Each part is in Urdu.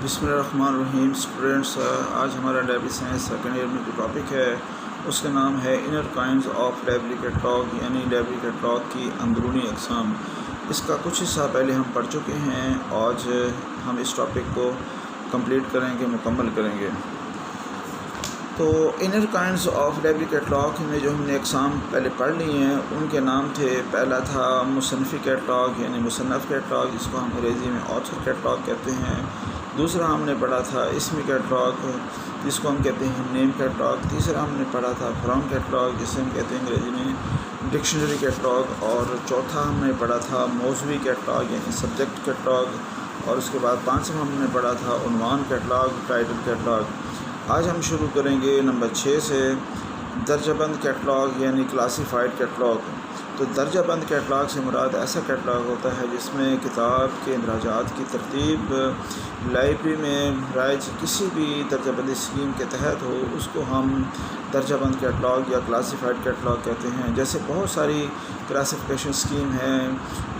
بسم اللہ الرحمن الرحیم اسٹوڈنٹس، آج ہمارا لائبریری سائنس سیکنڈ ایئر میں جو ٹاپک ہے اس کا نام ہے inner kinds of library catalogue, یعنی لائبریری کیٹلاگ کی اندرونی اقسام۔ اس کا کچھ حصہ پہلے ہم پڑھ چکے ہیں، آج ہم اس ٹاپک کو کمپلیٹ کریں گے، مکمل کریں گے۔ تو inner kinds of library catalogue میں جو ہم نے اقسام پہلے پڑھ لی ہیں ان کے نام تھے، پہلا تھا مصنفی کیٹلاگ یعنی مصنف کیٹلاگ، جس کو ہم انگریزی میں آتھر کیٹلاگ کہتے ہیں۔ دوسرا ہم نے پڑھا تھا اسمی کیٹلاگ، جس کو ہم کہتے ہیں نیم کیٹلاگ۔ تیسرا ہم نے پڑھا تھا فرام کیٹلاگ، جسے ہم کہتے ہیں انگریزی میں ڈکشنری کیٹلاگ۔ اور چوتھا ہم نے پڑھا تھا موضوعی کیٹلاگ یعنی سبجیکٹ کیٹلاگ۔ اور اس کے بعد پانچواں ہم نے پڑھا تھا عنوان کیٹلاگ، ٹائٹل کیٹلاگ۔ آج ہم شروع کریں گے نمبر 6 سے، درجہ بند کیٹلاگ یعنی کلاسیفائڈ کیٹلاگ۔ تو درجہ بند کیٹلاگ سے مراد ایسا کیٹلاگ ہوتا ہے جس میں کتاب کے اندراجات کی ترتیب لائبریری میں رائج کسی بھی درجہ بندی اسکیم کے تحت ہو، اس کو ہم درجہ بند کیٹلاگ یا کلاسیفائڈ کیٹلاگ کہتے ہیں۔ جیسے بہت ساری کلاسیفیکیشن اسکیم ہیں،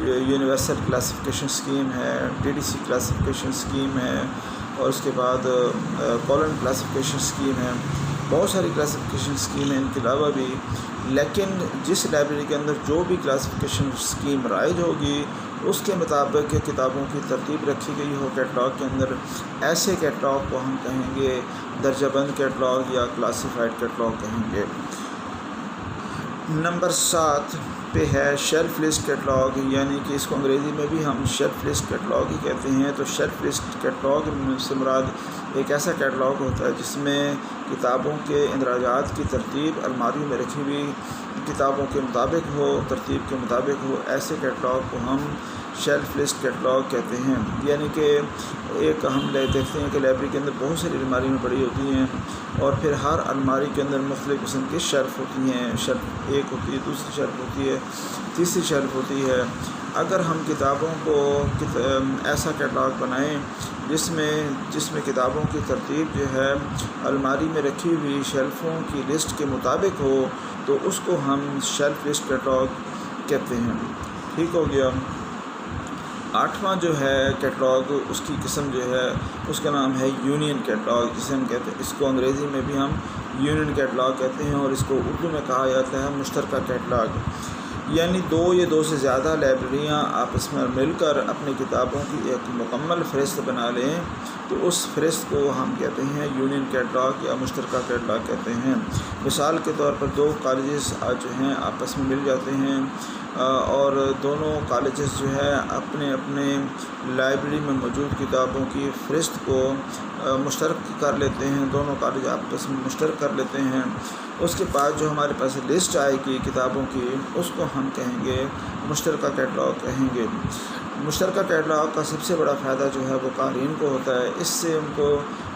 یونیورسل کلاسیفیکیشن اسکیم ہے، TDC کلاسیفیکیشن اسکیم ہے، اور اس کے بعد کالن کلاسیفیکیشن اسکیم ہے۔ بہت ساری کلاسیفیکیشن اسکیم ہیں ان کے علاوہ بھی، لیکن جس لائبریری کے اندر جو بھی کلاسیفیکیشن اسکیم رائج ہوگی اس کے مطابق کتابوں کی ترتیب رکھی گئی ہو کیٹلاگ کے اندر، ایسے کیٹلاگ کو ہم کہیں گے درجہ بند کیٹلاگ یا کلاسیفائڈ کیٹلاگ کہیں گے۔ نمبر 7 پہ ہے شیلف لسٹ کیٹلاگ، یعنی کہ اس کو انگریزی میں بھی ہم شیلف لسٹ کیٹلاگ ہی کہتے ہیں۔ تو شیلف لسٹ کیٹلاگ سے مراد ایک ایسا کیٹلاگ ہوتا ہے جس میں کتابوں کے اندراجات کی ترتیب الماری میں رکھی ہوئی کتابوں کے مطابق ہو، ترتیب کے مطابق ہو، ایسے کیٹلاگ کو ہم شیلف لسٹ کیٹلاگ کہتے ہیں۔ یعنی کہ ایک ہم دیکھتے ہیں کہ لائبریری کے اندر بہت ساری الماری میں پڑی ہوتی ہیں، اور پھر ہر الماری کے اندر مختلف قسم کی شیلف ہوتی ہیں۔ شیلف ایک ہوتی ہے، دوسری شیلف ہوتی ہے، تیسری شیلف ہوتی ہے۔ اگر ہم کتابوں کو ایسا کیٹلاگ بنائیں جس میں کتابوں کی ترتیب جو ہے الماری میں رکھی ہوئی شیلفوں کی لسٹ کے مطابق ہو، تو اس کو ہم شیلف لسٹ کیٹلاگ کہتے ہیں۔ ٹھیک ہو گیا۔ 8واں جو ہے کیٹلاگ، اس کی قسم جو ہے اس کا نام ہے یونین کیٹلاگ، جسے ہم کہتے ہیں، اس کو انگریزی میں بھی ہم یونین کیٹلاگ کہتے ہیں، اور اس کو اردو میں کہا جاتا ہے مشترکہ کیٹلاگ۔ یعنی دو یا دو سے زیادہ لائبریریاں آپس میں مل کر اپنی کتابوں کی ایک مکمل فہرست بنا لیں، تو اس فہرست کو ہم کہتے ہیں یونین کیٹلاگ یا مشترکہ کیٹلاگ کہتے ہیں۔ مثال کے طور پر دو کالجز جو ہیں آپس میں مل جاتے ہیں، اور دونوں کالجز جو ہے اپنے اپنے لائبریری میں موجود کتابوں کی فہرست کو مشترک کر لیتے ہیں، دونوں کالج آپس میں مشترک کر لیتے ہیں۔ اس کے بعد جو ہمارے پاس لسٹ آئے گی کتابوں کی، اس کو ہم کہیں گے مشترکہ کیٹلاگ کہیں گے۔ مشترکہ کیٹلاگ کا سب سے بڑا فائدہ جو ہے وہ قارئین کو ہوتا ہے۔ اس سے ان کو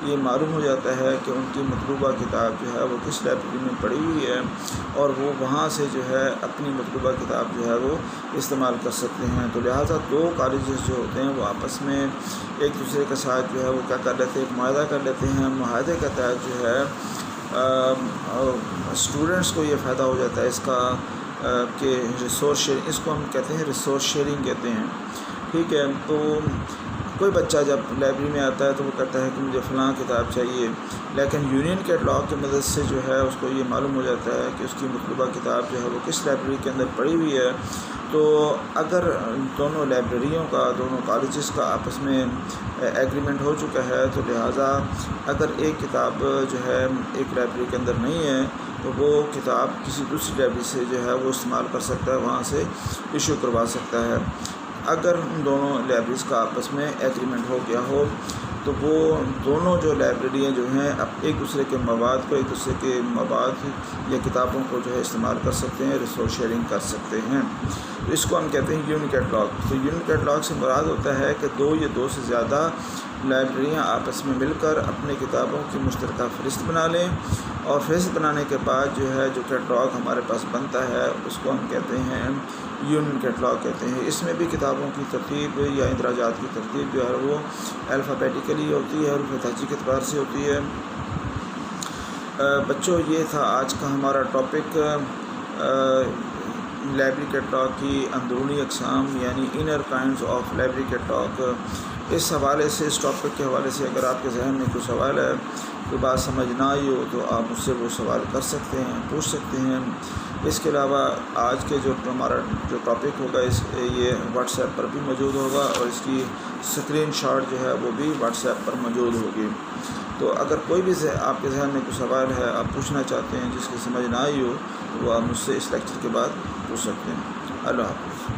یہ معلوم ہو جاتا ہے کہ ان کی مطلوبہ کتاب جو ہے وہ کس لائبریری میں پڑی ہوئی ہے، اور وہ وہاں سے جو ہے اپنی مطلوبہ کتاب جو ہے وہ استعمال کر سکتے ہیں۔ تو لہٰذا دو کالجز جو ہوتے ہیں وہ آپس میں ایک دوسرے کے ساتھ جو ہے وہ کیا کر لیتے ہیں، ایک معاہدہ کر لیتے ہیں۔ معاہدے کے تحت جو ہے اسٹوڈنٹس کو یہ فائدہ ہو جاتا ہے اس کا کہ ریسورس شیئرنگ، اس کو ہم کہتے ہیں ریسورس شیئرنگ کہتے ہیں۔ ٹھیک ہے۔ تو کوئی بچہ جب لائبریری میں آتا ہے تو وہ کہتا ہے کہ مجھے فلاں کتاب چاہیے، لیکن یونین کیٹلاگ کی مدد سے جو ہے اس کو یہ معلوم ہو جاتا ہے کہ اس کی مطلوبہ کتاب جو ہے وہ کس لائبریری کے اندر پڑی ہوئی ہے۔ تو اگر دونوں لائبریریوں کا، دونوں کالجز کا آپس میں ایگریمنٹ ہو چکا ہے، تو لہٰذا اگر ایک کتاب جو ہے ایک لائبریری کے اندر نہیں ہے تو وہ کتاب کسی دوسری لائبریری سے جو ہے وہ استعمال کر سکتا ہے، وہاں سے ایشو کروا سکتا ہے۔ اگر ان دونوں لائبریریز کا آپس میں ایگریمنٹ ہو گیا ہو تو وہ دونوں جو لائبریریاں جو ہیں اب ایک دوسرے کے مواد کو، ایک دوسرے کے مواد یا کتابوں کو جو ہے استعمال کر سکتے ہیں، ریسورس شیئرنگ کر سکتے ہیں۔ اس کو ہم کہتے ہیں یونین کیٹلاگ۔ تو یونین کیٹلاگ سے مراد ہوتا ہے کہ دو یا دو سے زیادہ لائبریریاں آپس میں مل کر اپنے کتابوں کی مشترکہ فہرست بنا لیں، اور فہرست بنانے کے بعد جو ہے جو کیٹلاگ ہمارے پاس بنتا ہے اس کو ہم کہتے ہیں یونین کیٹلاگ کہتے ہیں۔ اس میں بھی کتابوں کی ترتیب یا اندراجات کی ترتیب جو ہے وہ الفابیٹیکلی ہوتی ہے، اور تہجی کے اعتبار سے ہوتی ہے۔ بچوں، یہ تھا آج کا ہمارا ٹاپک، لائبریری کیٹلاگ کی اندرونی اقسام یعنی inner kinds of library catalogue. اس حوالے سے، اس ٹاپک کے حوالے سے اگر آپ کے ذہن میں کوئی سوال ہے، کوئی بات سمجھ نہ آئی ہو، تو آپ مجھ سے وہ سوال کر سکتے ہیں، پوچھ سکتے ہیں۔ اس کے علاوہ آج کے جو ہمارا جو ٹاپک ہوگا یہ واٹس ایپ پر بھی موجود ہوگا، اور اس کی اسکرین شاٹ جو ہے وہ بھی واٹس ایپ پر موجود ہوگی۔ تو اگر کوئی بھی آپ کے ذہن میں کوئی سوال ہے، آپ پوچھنا چاہتے ہیں، جس کی سمجھ نہ آئی ہو، تو وہ آپ مجھ سے اس لیکچر کے بعد پوچھ سکتے ہیں۔ اللہ حافظ۔